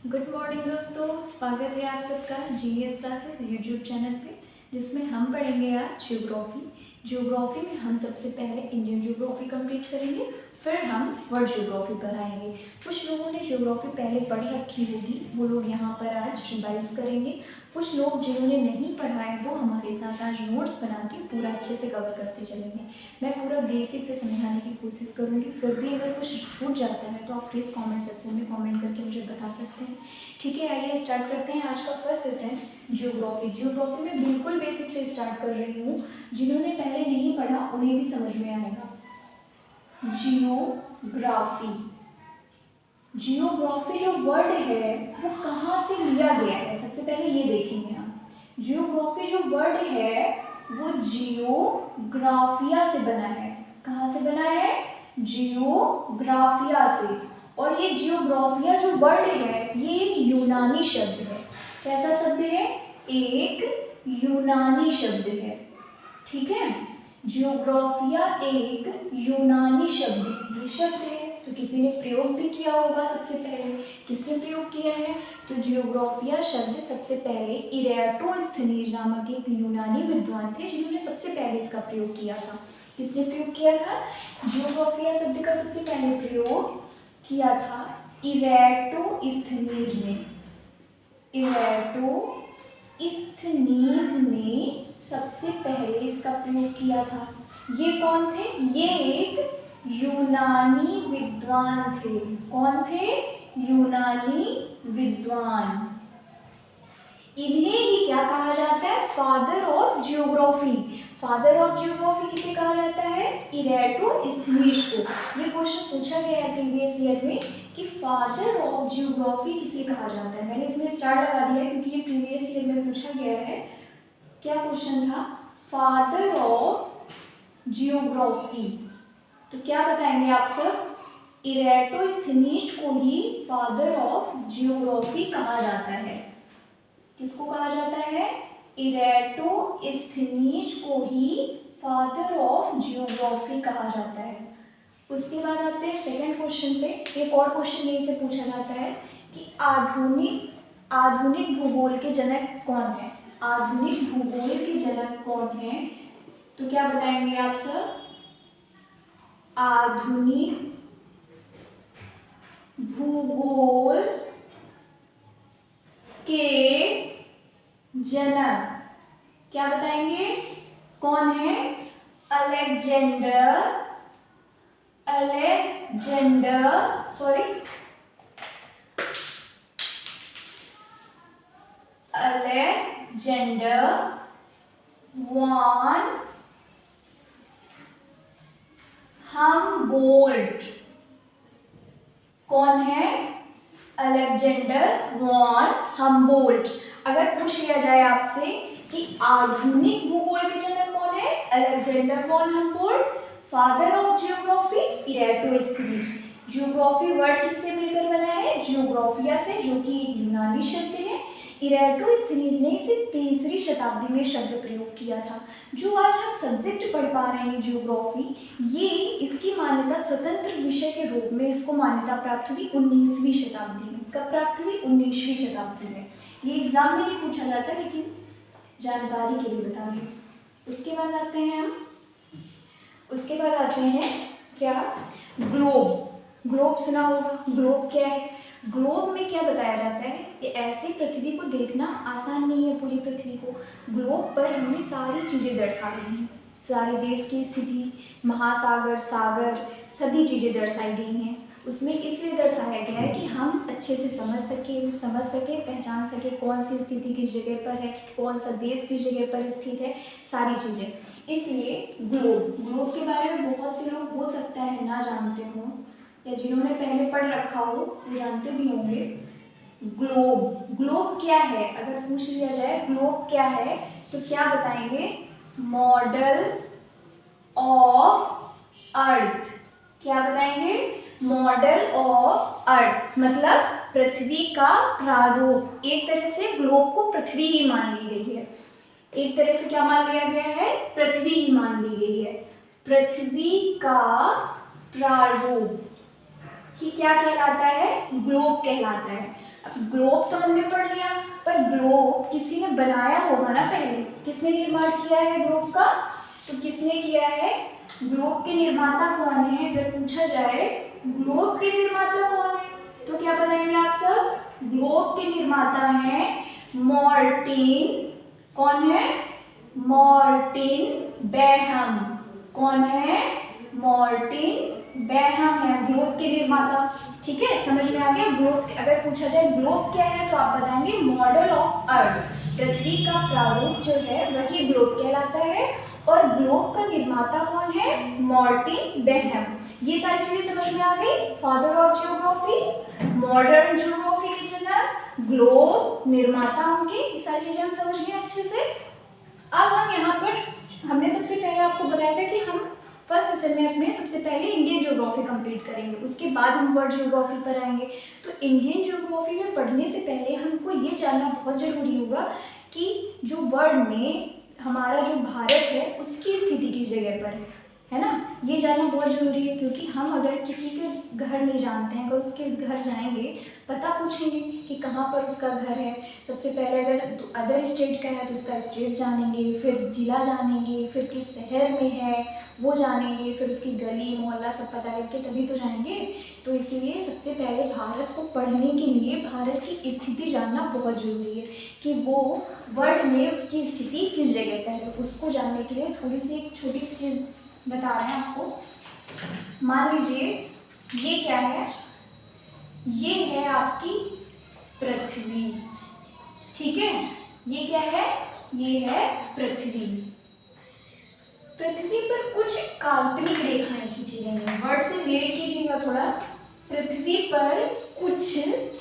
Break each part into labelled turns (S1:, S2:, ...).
S1: Good morning दोस्तों, स्वागत है आप सबका जीएस क्लासेस यूट्यूब चैनल पे, जिसमें हम पढ़ेंगे आज ज्योग्राफी में हम सबसे पहले इंडियन ज्योग्राफी कंप्लीट करेंगे, फिर हम वर्ल्ड ज्योग्राफी पर आएंगे। कुछ लोगों ने ज्योग्राफी पहले पढ़ रखी होगी, वो लोग यहाँ पर आज रिवाइज करेंगे। कुछ लोग जिन्होंने नहीं पढ़ा है वो हमारे साथ आज नोट्स बना के पूरा अच्छे से कवर करते चलेंगे। मैं पूरा बेसिक से समझाने की कोशिश करूँगी, फिर भी अगर कुछ छूट जाता है तो आप प्लीज़ कमेंट सेक्शन में कमेंट करके मुझे बता सकते हैं। ठीक है, आइए स्टार्ट करते हैं आज का फर्स्ट सेशन ज्योग्राफी में बिल्कुल बेसिक से स्टार्ट कर रही हूँ। जिन्होंने पहले नहीं पढ़ा उन्हें भी समझ में आएगा। जियोग्राफी जो वर्ड है वो कहाँ से लिया गया है, सबसे पहले ये देखेंगे हम। जियोग्राफी जो वर्ड है वो जियोग्राफिया से बना है। कहाँ से बना है? जियोग्राफिया से। और ये जियोग्राफिया जो वर्ड है ये एक यूनानी शब्द है। कैसा शब्द है? एक यूनानी शब्द है। ठीक है, जियोग्राफिया एक यूनानी शब्द है। ये शब्द है तो किसी ने प्रयोग भी किया होगा। सबसे पहले किसने प्रयोग किया है? तो जियोग्राफिया शब्द सबसे पहले इरेटोस्थनीज नामक एक यूनानी विद्वान थे जिन्होंने सबसे पहले इसका प्रयोग किया था। किसने प्रयोग किया था? जियोग्राफिया शब्द का सबसे पहले प्रयोग किया था इरेटोस्थनीज ने। इरेटोस्थनीज ने सबसे पहले इसका प्रयोग किया था। ये कौन थे? ये एक यूनानी विद्वान थे। कौन थे? यूनानी विद्वान। इन्हें ही क्या कहा जाता है? Father of geography. Father of geography किसे कहा जाता है? इरेटोस्थनीज को। ये क्वेश्चन पूछा गया है प्रीवियस ईयर में कि फादर ऑफ जियोग्राफी किसे कहा जाता है। मैंने इसमें स्टार लगा दिया है क्योंकि ये प्रीवियस ईयर में पूछा गया है। क्या क्वेश्चन था? Father of geography. तो क्या बताएंगे आप सब? इरेटोस्थनीज को ही फादर ऑफ जियोग्राफी कहा जाता है। किसको कहा जाता है? इरेटोस्थनीज को ही फादर ऑफ जियोग्राफी कहा जाता है। उसके बाद आते हैं सेकंड क्वेश्चन पे। एक और क्वेश्चन यहीं से पूछा जाता है कि आधुनिक भूगोल के जनक कौन है? आधुनिक भूगोल के जनक कौन है? तो क्या बताएंगे आप सब? आधुनिक भूगोल के जनक क्या बताएंगे? कौन है? Alexander von Humboldt. कौन है? Alexander von Humboldt. अगर पूछ लिया जाए आपसे कि आधुनिक भूगोल के जनक कौन है? Alexander von Humboldt. Father of geography Eratosthenes. Geography word किससे मिलकर बना है? जियोग्राफिया से, जो कि एक यूनानी शब्द है। इरेटोस्थनीज ने इसे 3वीं शताब्दी में शब्द प्रयोग किया था। जो आज हम सब्जेक्ट पढ़ पा रहे हैं जियोग्राफी, ये इसकी मान्यता स्वतंत्र विषय के रूप में इसको मान्यता प्राप्त हुई 19वीं शताब्दी में। कब प्राप्त हुई? 19वीं शताब्दी में। ये एग्जाम में नहीं पूछा जाता लेकिन जानकारी के लिए बता रही हूँ। उसके बाद आते हैं क्या? ग्लोब सुना होगा। ग्लोब क्या है? ग्लोब में क्या बताया जाता है कि ऐसे पृथ्वी को देखना आसान नहीं है। पूरी पृथ्वी को ग्लोब पर हमने सारी चीज़ें दर्शाई हैं। सारे देश की स्थिति, महासागर, सागर, सभी चीज़ें दर्शाई गई हैं। उसमें इसलिए दर्शाया गया है कि हम अच्छे से समझ सके, पहचान सके कौन सी स्थिति किस जगह पर है, कौन सा देश किस जगह पर स्थित है, सारी चीज़ें। इसलिए ग्लोब के बारे में बहुत से लोग हो सकता है ना जानते हों, या जिन्होंने पहले पढ़ रखा हो वो जानते भी होंगे। ग्लोब क्या है? अगर पूछ लिया जाए ग्लोब क्या है तो क्या बताएंगे? Model of earth. क्या बताएंगे? मॉडल ऑफ अर्थ मतलब पृथ्वी का प्रारूप। एक तरह से ग्लोब को पृथ्वी ही मान ली गई है। एक तरह से क्या मान लिया गया है? पृथ्वी ही मान ली गई है। पृथ्वी का प्रारूप ही क्या कहलाता है? ग्लोब कहलाता है। अब ग्लोब तो हमने पढ़ लिया, पर ग्लोब किसी ने बनाया होगा ना पहले। किसने निर्माण किया है ग्लोब का? तो किसने किया है? ग्लोब के निर्माता कौन है? अगर पूछा जाए ग्लोब के निर्माता कौन है तो क्या बताएंगे आप सब? ग्लोब के निर्माता हैं मार्टिन। कौन है? Martin Behaim. कौन है? मार्टिन बेहम है ग्लोब के निर्माता। ठीक है, समझ में आ गया? ग्लोब अगर पूछा जाए ग्लोब क्या है तो आप बताएंगे मॉडल ऑफ अर्थ, पृथ्वी का प्रारूप जो है वही ग्लोब कहलाता है। और ग्लोब का निर्माता कौन है? Martin Behaim. ये सारी चीजें समझ में आ गई? Father of geography, modern geography के जनरल, ग्लोब, निर्माता उनके, ये सारी चीजें हम समझ गए अच्छे से। अब हम यहाँ पर हमने सबसे पहले आपको बताया था कि हम फर्स्ट सेशन में सबसे पहले इंडियन ज्योग्राफी कंप्लीट करेंगे, उसके बाद हम वर्ल्ड ज्योग्राफी पर आएंगे। तो इंडियन ज्योग्राफी में पढ़ने से पहले हमको ये जानना बहुत ज़रूरी होगा कि जो वर्ल्ड में हमारा जो भारत है उसकी स्थिति किस जगह पर है ना? ये जानना बहुत ज़रूरी है, क्योंकि हम अगर किसी के घर नहीं जानते हैं, अगर उसके घर जाएंगे, पता पूछेंगे कि कहाँ पर उसका घर है, सबसे पहले अगर अदर स्टेट का है तो उसका स्टेट जानेंगे, फिर जिला जानेंगे, फिर किस शहर में है वो जानेंगे, फिर उसकी गली मोहल्ला सब पता करके तभी तो जाएंगे। तो इसलिए सबसे पहले भारत को पढ़ने के लिए भारत की स्थिति जानना बहुत ज़रूरी है कि वो वर्ल्ड में उसकी स्थिति किस जगह पर है। उसको जानने के लिए थोड़ी सी एक छोटी सी चीज़ बता रहे हैं आपको। मान लीजिए ये क्या है? ये है आपकी पृथ्वी। ठीक है, ये क्या है? ये है पृथ्वी। पृथ्वी पर कुछ काल्पनिक रेखाएं खींची गई हैं। वर्ड से रिलेट कीजिएगा थोड़ा। पृथ्वी पर कुछ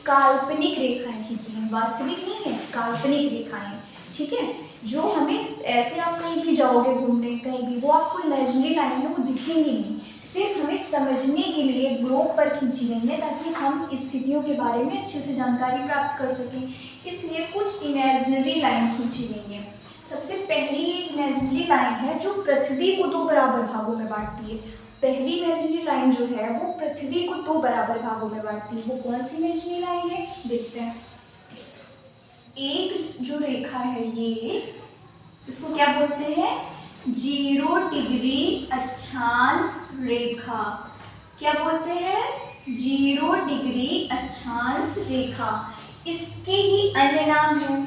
S1: काल्पनिक रेखाएं खींची गई, वास्तविक नहीं है, काल्पनिक रेखाएं। ठीक है, जो हमें ऐसे आप कहीं भी जाओगे घूमने कहीं भी, वो आपको इमेजिनरी लाइन है वो दिखेंगी नहीं, सिर्फ हमें समझने के लिए ग्लोब पर खींची गई है ताकि हम स्थितियों के बारे में अच्छे से जानकारी प्राप्त कर सकें। इसलिए कुछ इमेजिनरी लाइन खींची गई है। सबसे पहली एक इमेजिनरी लाइन है जो पृथ्वी को दो बराबर भागों में बांटती है। पहली इमेजिनरी लाइन जो है वो पृथ्वी को दो बराबर भागों में बांटती है। वो कौन सी इमेजिनरी लाइन है देखते हैं। एक जो रेखा है ये, इसको क्या बोलते हैं? 0 डिग्री अक्षांश रेखा। क्या बोलते हैं? 0 डिग्री अक्षांश रेखा। इसके ही अन्य नाम है,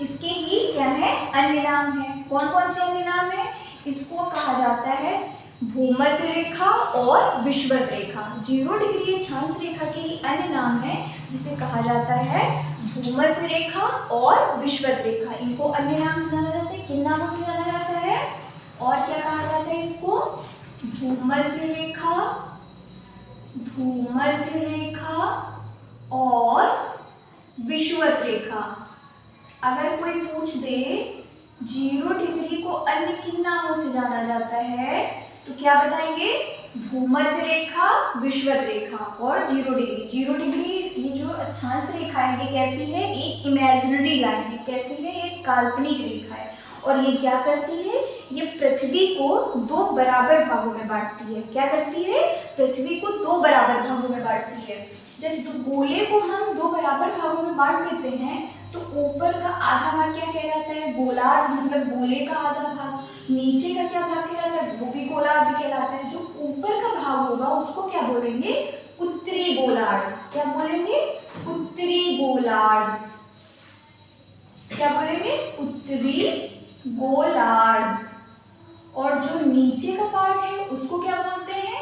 S1: इसके ही क्या है? अन्य नाम है। कौन कौन से अन्य नाम है? इसको कहा जाता है भूमध्य रेखा और विषुवत रेखा। 0 डिग्री अक्षांश रेखा के ही अन्य नाम है जिसे कहा जाता है भूमध्य रेखा और विषुवत रेखा। इनको अन्य नाम से जाना जाता है। किन नामों से जाना जाता है? और क्या कहा जाता है इसको? भूमध्य रेखा, भूमध्य रेखा और विषुवत रेखा। अगर कोई पूछ दे 0 डिग्री को अन्य किन नामों से जाना जाता है तो क्या बताएंगे? भूमध्य रेखा, विषुवत रेखा और 0 डिग्री। 0 डिग्री ये जो अक्षांश रेखा है ये कैसी है? एक इमेजिनरी लाइन है। कैसी है? एक काल्पनिक रेखा है। और ये क्या करती है? ये पृथ्वी को दो बराबर भागों में बांटती है। क्या करती है? पृथ्वी को दो बराबर भागों में बांटती है। जब गोले को हम दो बराबर भागों में बांट देते हैं तो ऊपर का आधा भाग क्या कहलाता है? गोलार्ध, मतलब गोले का आधा भाग। नीचे का क्या भाग कहलाता है? वो भी गोलार्ध कहलाता है। जो ऊपर का भाग होगा उसको क्या बोलेंगे? उत्तरी गोलार्ध। क्या बोलेंगे? उत्तरी गोलार्ध। क्या बोलेंगे? उत्तरी गोलार्ध। और जो नीचे का पार्ट है उसको क्या बोलते हैं?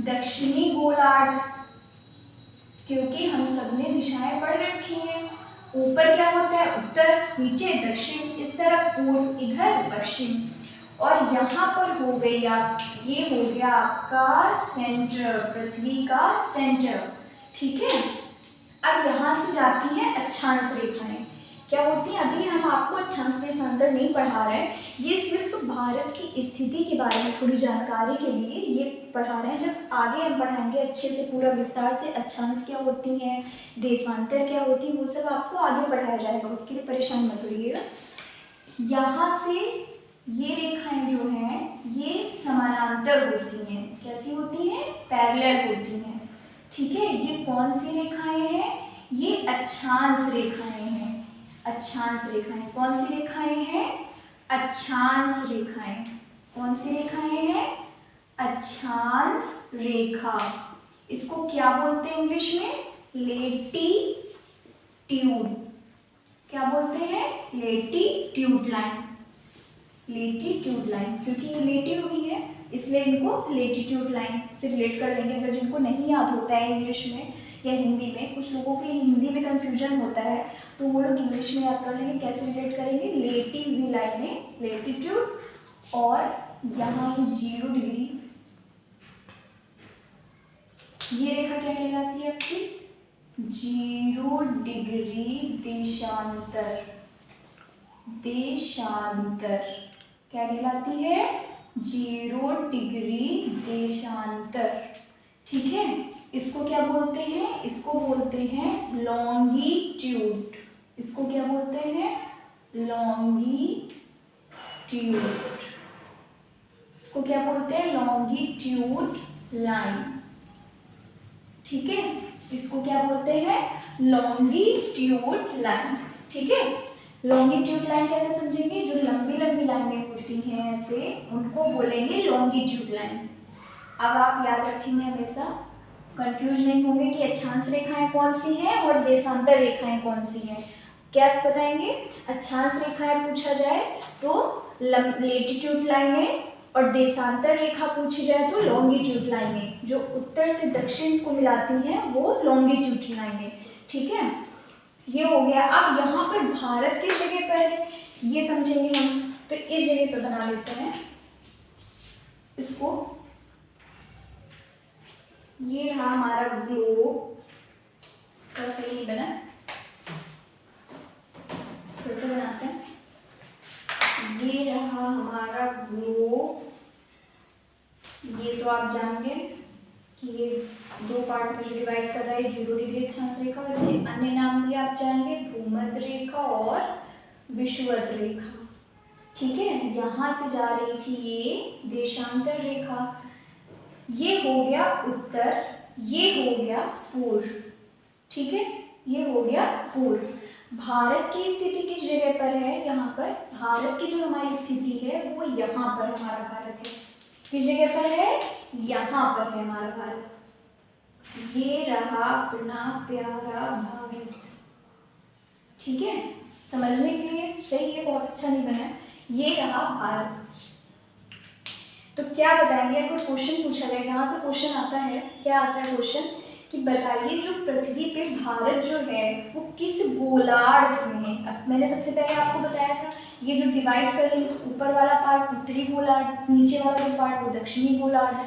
S1: दक्षिणी गोलार्ध। क्योंकि हम सबने दिशाएं पढ़ रखी हैं। ऊपर क्या होता है? उत्तर, नीचे दक्षिण, इस तरफ पूर्व, इधर पश्चिम। और यहाँ पर हो गई ये हो गया आपका सेंटर, पृथ्वी का सेंटर। ठीक है, अब यहाँ से जाती है अक्षांश रेखाएं। क्या होती है? अभी हम आपको अक्षांश देशांतर नहीं पढ़ा रहे हैं, ये सिर्फ भारत की स्थिति के बारे में थोड़ी जानकारी के लिए ये पढ़ा रहे हैं। जब आगे हम पढ़ाएंगे अच्छे से पूरा विस्तार से अक्षांश क्या होती हैं, देशांतर क्या होती है, वो सब आपको आगे पढ़ाया जाएगा, उसके लिए परेशान मत होइएगा। यहाँ से ये रेखाएं जो हैं ये समानांतर होती हैं। कैसी होती हैं? पैरेलल होती हैं। ठीक है, ये कौन सी रेखाएं हैं? ये अक्षांश रेखाएं हैं। अक्षांश रेखाएं कौन सी रेखाएं हैं? अक्षांश रेखाएं। कौन सी रेखाएं हैं? अक्षांश रेखा। इसको क्या बोलते हैं इंग्लिश में? लेटीट्यूड। क्या बोलते हैं? Latitude line. लेटीट्यूड लाइन, क्योंकि ये लेटी हुई है इसलिए इनको लेटीट्यूड लाइन से रिलेट कर लेंगे। अगर जिनको नहीं याद होता है इंग्लिश में या हिंदी में, कुछ लोगों के हिंदी में कंफ्यूजन होता है, तो वो लोग इंग्लिश में याद कर लेंगे। कैसे रिलेट करेंगे? लेटी हुई लाइनें लेटीट्यूड, और यहाँ ये 0 डिग्री, ये रेखा क्या कहलाती है आपकी? 0 डिग्री देशांतर। देशांतर क्या कहलाती है? 0 डिग्री देशांतर। ठीक है, इसको क्या बोलते हैं? इसको बोलते हैं लॉन्गिट्यूड। इसको क्या बोलते हैं? लॉन्गिट्यूड। इसको क्या बोलते हैं? Longitude line. ठीक है, इसको क्या बोलते हैं? Longitude line. ठीक है, लॉन्गिट्यूड लाइन कैसे समझेंगे? जो लंबी लंबी लाइनें होती हैं ऐसे, उनको बोलेंगे लॉन्गिट्यूड लाइन। अब आप याद रखेंगे, हमेशा कंफ्यूज नहीं होंगे कि अक्षांश रेखाएं कौन सी हैं और देशांतर रेखाएं कौन सी हैं। क्या बताएंगे? अक्षांश रेखाएं पूछा जाए तो लेटीट्यूड लाइनें, और देशांतर रेखा पूछी जाए तो लॉन्गिट्यूड लाइनें। जो उत्तर से दक्षिण को मिलाती हैं वो लॉन्गिट्यूड लाइनें। ठीक है, ये हो गया। अब यहाँ पर भारत किस जगह पर है ये समझेंगे हम, तो इस जगह पर बना लेते हैं इसको। ये रहा हमारा ग्लोब, कैसे नहीं बना, फिर से बनाते हैं। ये रहा हमारा ग्लोब। ये तो आप जानेंगे कि ये 2 पार्ट में जो डिवाइड कर रहा है 0 डिग्री अक्षांश रेखा, इसके अन्य नाम भी आप जानेंगे, भूमध्य रेखा और विषुवत रेखा। ठीक है, यहाँ से जा रही थी ये देशांतर रेखा। ये हो गया उत्तर, ये हो गया पूर्व। ठीक है, ये हो गया पूर्व। भारत की स्थिति किस जगह पर है? यहाँ पर भारत की जो हमारी स्थिति है वो यहाँ पर हमारा भारत है। किस जगह पर है? यहाँ पर है हमारा भारत। ये रहा अपना प्यारा भारत। ठीक है, समझने के लिए सही है, बहुत अच्छा नहीं बना है। ये रहा भारत। तो क्या बताएंगे अगर क्वेश्चन पूछा जाए? यहाँ से क्वेश्चन आता है, क्या आता है क्वेश्चन कि बताइए जो पृथ्वी पे भारत जो है वो किस गोलार्ध में है। अब मैंने सबसे पहले आपको बताया था ये जो डिवाइड कर रही है, तो ऊपर वाला पार्ट उत्तरी गोलार्ध, नीचे वाला जो पार्ट वो दक्षिणी गोलार्ध।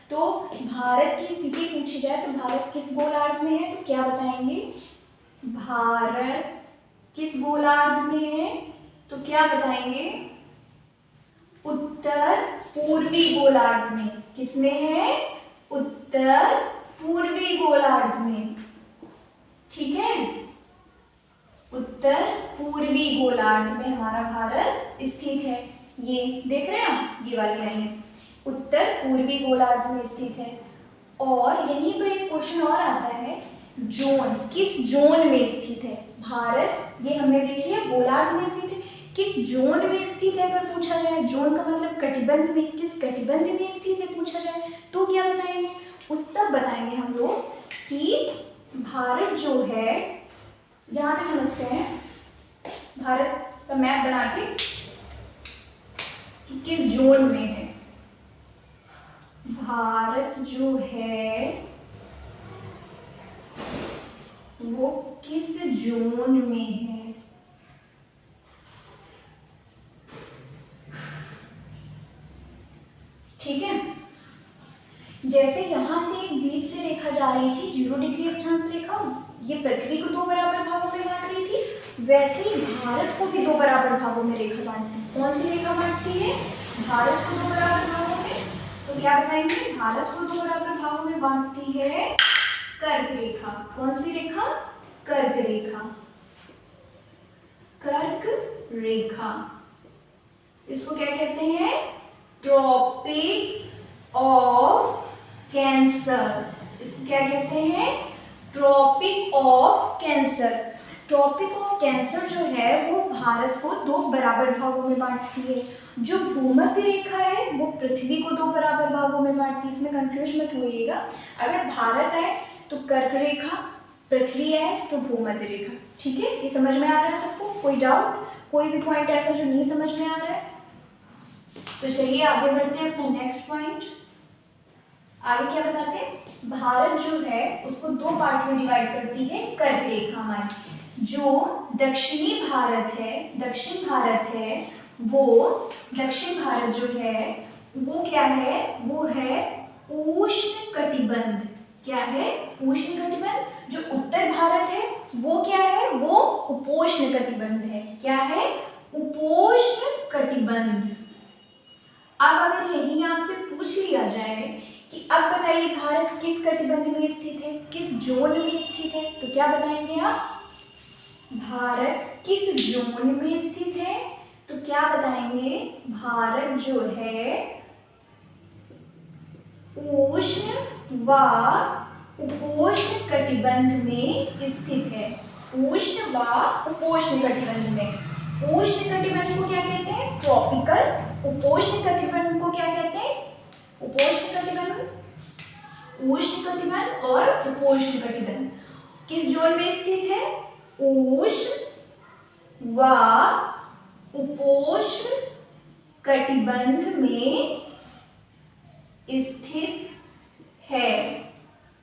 S1: तो भारत की स्थिति पूछी जाए तो भारत किस गोलार्ध में है, तो क्या बताएंगे? भारत किस गोलार्ध में है, तो क्या बताएंगे? उत्तर पूर्वी गोलार्ध में। किसमें है? उत्तर पूर्वी गोलार्ध में। ठीक है, उत्तर पूर्वी गोलार्ध में हमारा भारत स्थित है। ये देख रहे हैं आप, ये वाली लाइन है, उत्तर पूर्वी गोलार्ध में स्थित है। और यहीं पर एक क्वेश्चन और आता है, जोन, किस जोन में स्थित है भारत? ये हमने देख लिया गोलार्ध में स्थित है, किस जोन में स्थित है अगर पूछा जाए? जोन का मतलब कटिबंध में, किस कटिबंध में स्थित है पूछा जाए तो क्या बताएंगे? उस तब बताएंगे हम लोग कि भारत जो है, यहाँ पे समझते हैं भारत का मैप बना के कि किस जोन में है भारत जो है, वो किस जोन में है। ठीक है, जैसे यहां से एक बीच से रेखा जा रही थी 0 डिग्री अक्षांश रेखा, ये पृथ्वी को 2 बराबर भागों में बांट रही थी, वैसे ही भारत को भी 2 बराबर भागों में रेखा बांटती है। कौन सी रेखा बांटती है? भारत को 2 बराबर भागों में। तो क्या बताएंगे? भारत को 2 बराबर भागों में बांटती है कर्क रेखा। कौन सी रेखा? कर्क रेखा। कर्क रेखा, इसको क्या कहते हैं? Tropic of cancer. इसको क्या कहते हैं? Tropic of cancer. Tropic of cancer जो है वो भारत को दो बराबर भागों में बांटती है। जो भूमध्य रेखा है वो पृथ्वी को दो बराबर भागों में बांटती है, इसमें कंफ्यूज मत होइएगा। अगर भारत है तो कर्क रेखा, पृथ्वी है तो भूमध्य रेखा। ठीक है, ये समझ में आ रहा है सबको? कोई डाउट, कोई भी पॉइंट ऐसा जो नहीं समझ में आ रहा है? तो चलिए आगे बढ़ते हैं अपना नेक्स्ट पॉइंट। आगे क्या बताते हैं? भारत जो है उसको दो पार्ट में डिवाइड करती है कर्क रेखा हमारी। जो दक्षिणी भारत है, दक्षिण भारत है, वो दक्षिण भारत जो है वो क्या है? वो है उष्ण कटिबंध। क्या है? उष्ण कटिबंध। जो उत्तर भारत है वो क्या है? वो उपोष्ण कटिबंध है। क्या है? उपोष्ण कटिबंध। अब अगर यही आपसे पूछ लिया जाए कि अब बताइए भारत किस कटिबंध में स्थित है, किस जोन में स्थित है, तो क्या बताएंगे आप? भारत किस जोन में स्थित है, तो क्या बताएंगे? भारत जो है उष्ण व उपोष्ण कटिबंध में स्थित है। उष्ण व उपोष्ण कटिबंध में। उष्ण कटिबंध को क्या कहते हैं? ट्रॉपिकल। उपोष्ण कटिबंध को क्या कहते हैं? उपोष्ण कटिबंध। उष्ण कटिबंध और उपोष्ण कटिबंध किस जोन में स्थित है? उष्ण व उपोष्ण कटिबंध में स्थित है।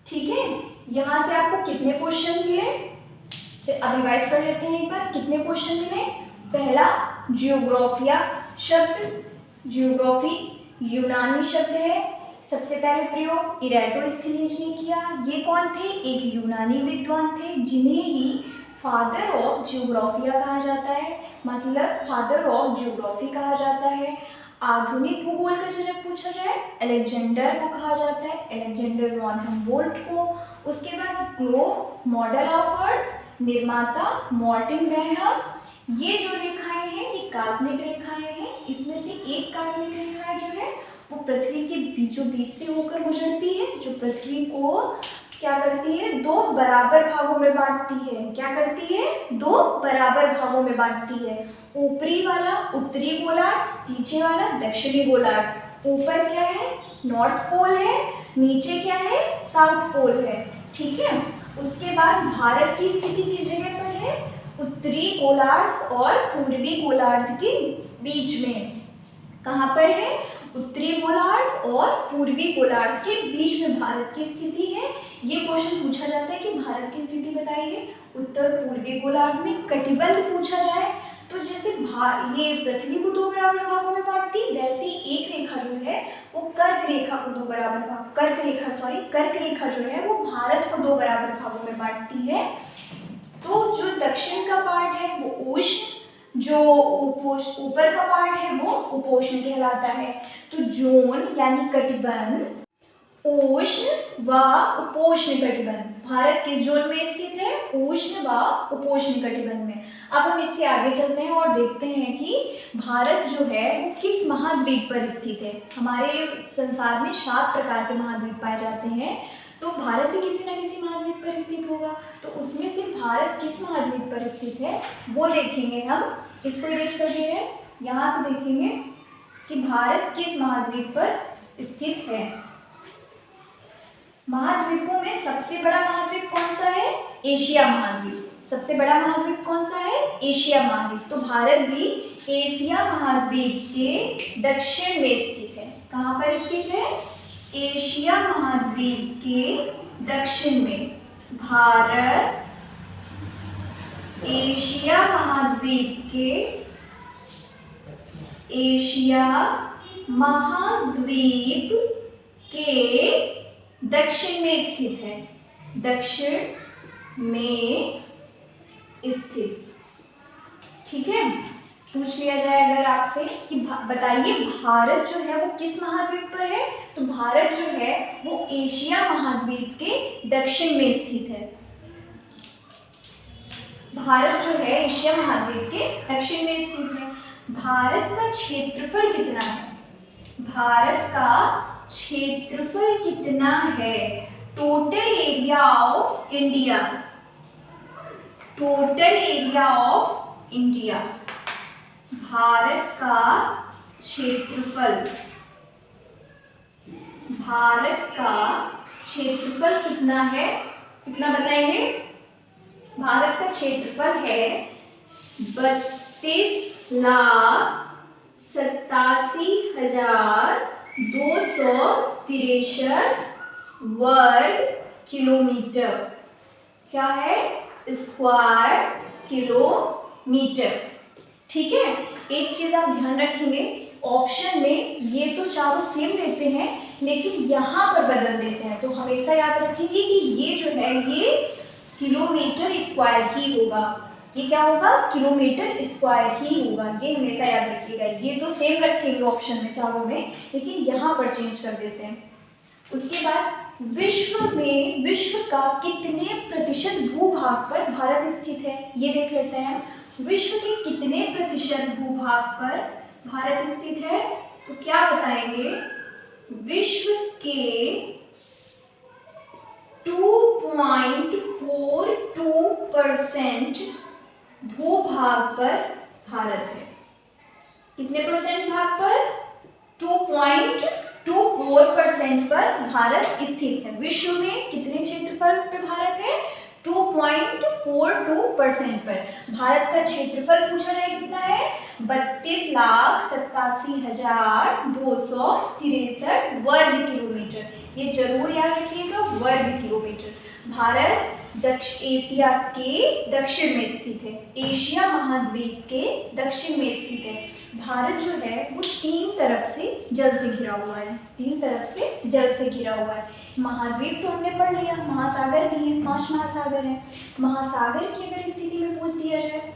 S1: ठीक है, यहां से आपको कितने क्वेश्चन मिले? अब रिवाइज कर लेते हैं एक बार। कितने क्वेश्चन मिले? पहला जियोग्राफिया शब्द, जियोग्राफी यूनानी शब्द है। सबसे पहले प्रयोग इरेटोस्थनीज ने किया। ये कौन थे? एक यूनानी विद्वान थे जिन्हें ही फादर ऑफ जियोग्राफिया कहा जाता है, मतलब फादर ऑफ जियोग्राफी कहा जाता है। आधुनिक भूगोल का जनक पूछा जाए, अलेक्जेंडर को कहा जाता है, अलेक्जेंडर वॉन हम्बोल्ट को। उसके बाद ग्लोब मॉडल ऑफ अर्थ, निर्माता मॉर्टिन बेहम। ये जो रेखाएं हैं ये काल्पनिक रेखाएं हैं। इसमें से एक काल्पनिक रेखा जो है वो पृथ्वी के बीचों बीच से होकर गुजरती है, जो पृथ्वी को क्या करती है? दो बराबर भागों में बांटती है। क्या करती है? दो बराबर भागों में बांटती है। ऊपरी वाला उत्तरी गोलार्ध, नीचे वाला दक्षिणी गोलार्ध। ऊपर क्या है? नॉर्थ पोल है, नीचे क्या है? साउथ पोल है। ठीक है, उसके बाद भारत की स्थिति किस जगह पर है? उत्तरी गोलार्ध और पूर्वी गोलार्ध के बीच में। कहाँ पर है? उत्तरी गोलार्ध और पूर्वी गोलार्ध के बीच में भारत की स्थिति है। ये क्वेश्चन पूछा जाता है कि भारत की स्थिति बताइए उत्तर पूर्वी गोलार्ध में। कटिबंध पूछा जाए तो जैसे ये पृथ्वी को दो बराबर भागों में बांटती, वैसे एक रेखा जो है वो कर्क रेखा को दो बराबर भाग कर्क रेखा जो है वो भारत को दो बराबर भागों में बांटती है। तो जो दक्षिण का पार्ट है वो उष्ण, जो ऊपर का पार्ट है वो उपोष्ण कहलाता है। तो जोन यानी कटिबंध उष्ण व उपोष्ण कटिबंध। भारत किस जोन में स्थित है? उष्ण व उपोष्ण कटिबंध में। अब हम इससे आगे चलते हैं और देखते हैं कि भारत जो है वो किस महाद्वीप पर स्थित है। हमारे संसार में 7 प्रकार के महाद्वीप पाए जाते हैं, तो भारत भी किसी न किसी महाद्वीप पर स्थित होगा। तो उसमें से भारत किस महाद्वीप पर स्थित है वो देखेंगे हम। इसको इरेज कर दे रहे हैं, यहाँ से देखेंगे कि भारत किस महाद्वीप पर स्थित है। महाद्वीपों में सबसे बड़ा महाद्वीप कौन सा है? एशिया महाद्वीप। सबसे बड़ा महाद्वीप कौन सा है? एशिया महाद्वीप। तो भारत भी एशिया महाद्वीप के दक्षिण में स्थित है। कहाँ पर स्थित है? एशिया महाद्वीप के दक्षिण में। भारत एशिया महाद्वीप के दक्षिण में स्थित है। दक्षिण में स्थित। ठीक है, पूछ लिया जाए अगर आपसे कि बताइए भारत जो है वो किस महाद्वीप पर है, तो भारत जो है वो एशिया महाद्वीप के दक्षिण में स्थित है। भारत जो है एशिया महाद्वीप के दक्षिण में स्थित है। भारत का क्षेत्रफल कितना है? भारत का क्षेत्रफल कितना है? Total area of India, total area of India, Bharat का क्षेत्रफल, भारत का क्षेत्रफल कितना है, कितना बताएंगे? भारत का क्षेत्रफल है 32,87,263 वर्ग किलोमीटर। क्या है? Square kilometre. ठीक है, एक चीज आप ध्यान रखेंगे, ऑप्शन में ये तो चारों सेम देते हैं लेकिन यहाँ पर बदल देते हैं, तो हमेशा याद रखेंगे कि ये जो है ये किलोमीटर स्क्वायर ही होगा। ये क्या होगा? किलोमीटर स्क्वायर ही होगा, ये हमेशा याद रखिएगा। ये तो सेम रखेंगे ऑप्शन में चारों में, लेकिन यहाँ पर चेंज कर देते हैं। उसके बाद विश्व में, विश्व का कितने प्रतिशत भूभाग पर भारत स्थित है, ये देख लेते हैं। विश्व के कितने प्रतिशत भूभाग पर भारत स्थित है? तो क्या बताएंगे? विश्व के 2.42% भूभाग पर भारत है। कितने परसेंट भाग पर? 2.24% पर भारत स्थित है। विश्व में कितने क्षेत्रफल पे भारत है? 2.42% पर। भारत का क्षेत्रफल पूछा जाए कितना है? 32,87,263 वर्ग किलोमीटर। ये जरूर याद रखिएगा, वर्ग किलोमीटर। भारत एशिया के दक्षिण में स्थित है, एशिया महाद्वीप के दक्षिण में स्थित है। भारत जो है वो तीन तरफ से जल से घिरा हुआ है, तीन तरफ से जल से घिरा हुआ है। महाद्वीप तो हमने पढ़ लिया, महासागर भी है, 5 महासागर है। महासागर की अगर स्थिति में पूछ दिया जाए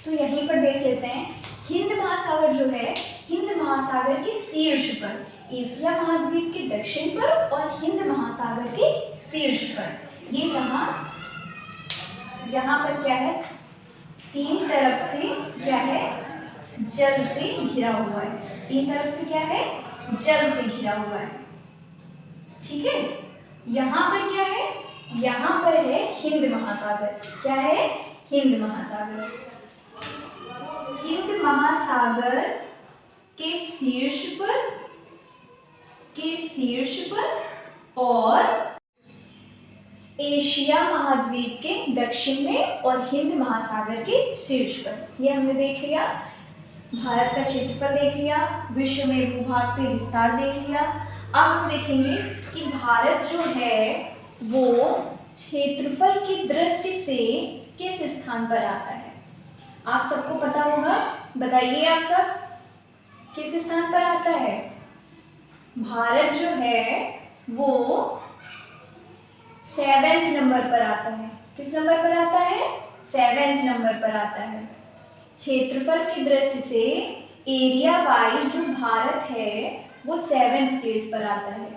S1: तो यहीं पर देख लेते हैं। हिंद महासागर जो है, हिंद महासागर के शीर्ष पर, एशिया महाद्वीप के दक्षिण पर और हिंद महासागर के शीर्ष पर। ये यहाँ पर क्या है? तीन तरफ से क्या है? जल से घिरा हुआ है। तीन तरफ से क्या है? जल से घिरा हुआ है। ठीक है, यहाँ पर क्या है? यहाँ पर है हिंद महासागर। क्या है? हिंद महासागर। हिंद महासागर के शीर्ष पर और एशिया महाद्वीप के दक्षिण में और हिंद महासागर के शीर्ष पर। ये हमने देख लिया, भारत का क्षेत्रफल देख लिया, विश्व में भूभाग पे विस्तार देख लिया। अब हम देखेंगे कि भारत जो है वो क्षेत्रफल की दृष्टि से किस स्थान पर आता है। आप सबको पता होगा, बताइए आप सब, किस स्थान पर आता है? भारत जो है वो 7वें नंबर पर आता है। किस नंबर पर आता है? 7वें नंबर पर आता है। क्षेत्रफल की दृष्टि से एरिया वाइज जो भारत है वो 7वें प्लेस पर आता है।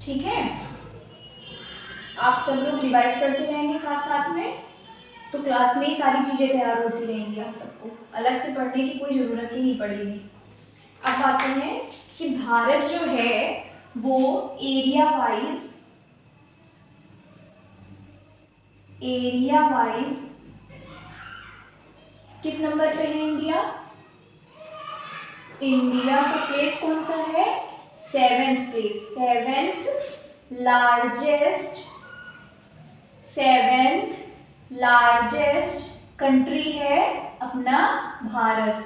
S1: ठीक है, आप सब लोग रिवाइज करते रहेंगे साथ साथ में, तो क्लास में ही सारी चीजें तैयार होती रहेंगी। आप सबको अलग से पढ़ने की कोई जरूरत ही नहीं पड़ेगी। अब आते हैं कि भारत जो है वो एरिया वाइज किस नंबर पे है इंडिया? इंडिया का प्लेस कौन सा है? 7वें प्लेस। 7th लार्जेस्ट कंट्री है अपना भारत।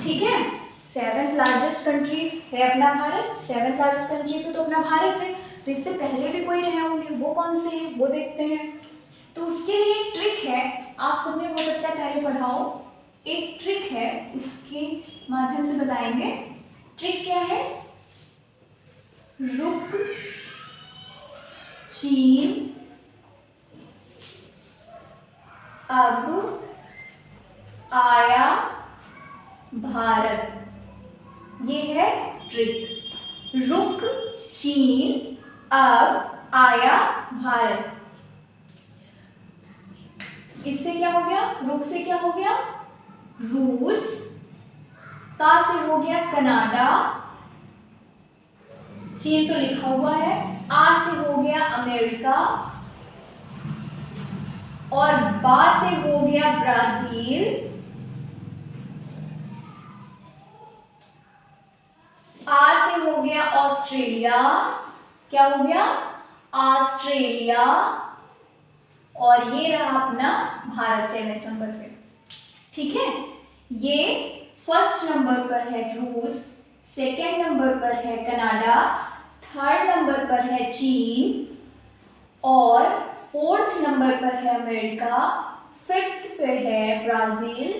S1: ठीक है, 7th लार्जेस्ट कंट्री है अपना भारत। 7th लार्जेस्ट कंट्री तो अपना भारत है। तो इससे पहले भी कोई रहे होंगे, वो कौन से हैं वो देखते हैं। तो उसके लिए एक ट्रिक है, आप सबने हो सकता है पहले पढ़ा हो। एक ट्रिक है, उसके माध्यम से बताएंगे। ट्रिक क्या है? रुक चीन अब आया भारत। ये है ट्रिक। रुक चीन अब आया भारत। इससे क्या हो गया? रुक से क्या हो गया? रूस। का से हो गया कनाडा। चीन तो लिखा हुआ है, आ से हो गया अमेरिका और बा से हो गया ब्राजील, आ से हो गया ऑस्ट्रेलिया, क्या हो गया ऑस्ट्रेलिया, और ये रहा अपना भारत 7वें नंबर पे। ठीक है, ये फर्स्ट नंबर पर है रूस, सेकेंड नंबर पर है कनाडा, थर्ड नंबर पर है चीन और फोर्थ नंबर पर है अमेरिका, फिफ्थ पे है ब्राजील,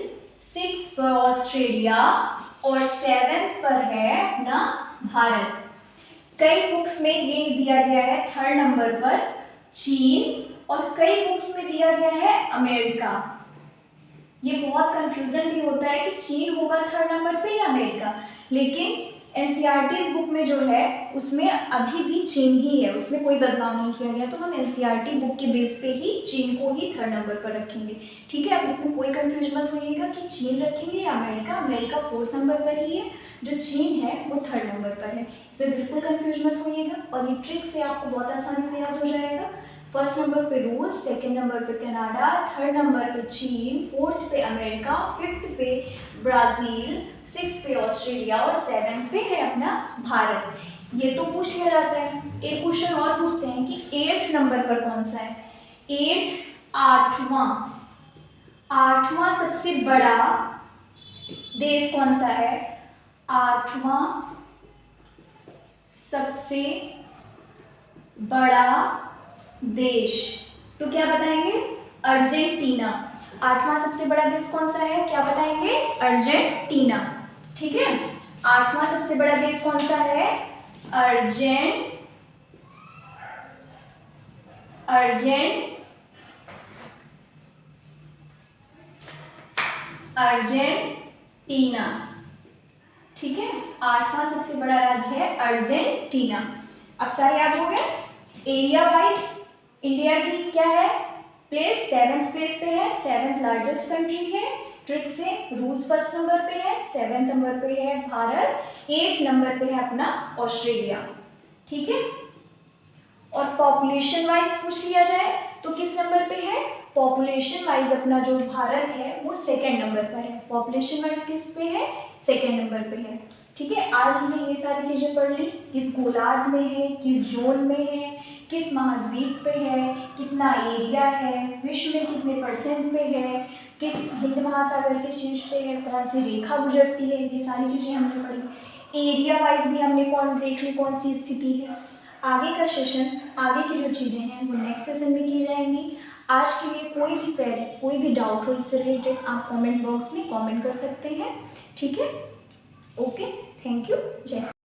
S1: सिक्स पर ऑस्ट्रेलिया और 7वें पर है अपना भारत। कई बुक्स में ये दिया गया है थर्ड नंबर पर चीन और कई बुक्स में दिया गया है अमेरिका। ये बहुत कंफ्यूजन भी होता है कि चीन होगा थर्ड नंबर पे या अमेरिका, लेकिन एनसीईआरटी बुक में जो है उसमें अभी भी चीन ही है, उसमें कोई बदलाव नहीं किया गया, तो हम एनसीईआरटी बुक के बेस पे ही चीन को ही थर्ड नंबर पर रखेंगे। ठीक है, अब इसमें कोई कंफ्यूजन मत होइएगा कि चीन रखेंगे या अमेरिका, अमेरिका फोर्थ नंबर पर ही है, जो चीन है वो थर्ड नंबर पर है, इसमें बिल्कुल कंफ्यूज मत होइएगा और ये ट्रिक से आपको बहुत आसानी से याद हो जाएगा। फर्स्ट नंबर पे रूस, सेकेंड नंबर पे कनाडा, थर्ड नंबर पे चीन, फोर्थ पे अमेरिका, फिफ्थ पे ब्राज़ील, सिक्स पे ऑस्ट्रेलिया और 7 पे है अपना भारत। ये तो पूछ लिया जाता है। एक क्वेश्चन और पूछते हैं कि 8th नंबर पर कौन सा है। 8वां सबसे बड़ा देश कौन सा है। 8वां सबसे बड़ा देश, तो क्या बताएंगे अर्जेंटीना। 8वां सबसे बड़ा देश कौन सा है, क्या बताएंगे अर्जेंटीना। ठीक है, 8वां सबसे बड़ा देश कौन सा है अर्जेंटीना। ठीक है, 8वां सबसे बड़ा राज्य है अर्जेंटीना। अब सारे याद हो गए। एरिया वाइज इंडिया की क्या है प्लेस, 7th प्लेस पे है, 7th लार्जेस्ट कंट्री है। ट्रिक से रूस फर्स्ट नंबर पे है, 7th नंबर पे है भारत, 8th नंबर पे है अपना ऑस्ट्रेलिया। ठीक है, और पॉपुलेशन वाइज पूछ लिया जाए तो किस नंबर पे है। पॉपुलेशन वाइज अपना जो भारत है वो 2nd नंबर पर है। पॉपुलेशन वाइज किस पे है, 2nd नंबर पे है। ठीक है, आज हमने ये सारी चीज़ें पढ़ ली, किस गोलार्ध में है, किस जोन में है, किस महाद्वीप पे है, कितना एरिया है, विश्व में कितने % पे है, किस हिंद महासागर के शीर्ष पे है, कौन सी रेखा गुजरती है, ये सारी चीज़ें हमने पढ़ी। एरिया वाइज भी हमने देख ली कौन सी स्थिति है। आगे का सेशन, आगे की जो चीज़ें हैं वो नेक्स्ट सेशन में की जाएंगी। आज के लिए कोई भी क्वेरी, कोई भी डाउट हो इससे रिलेटेड आप कमेंट बॉक्स में कमेंट कर सकते हैं। ठीक है, ओके, थैंक यू, जय।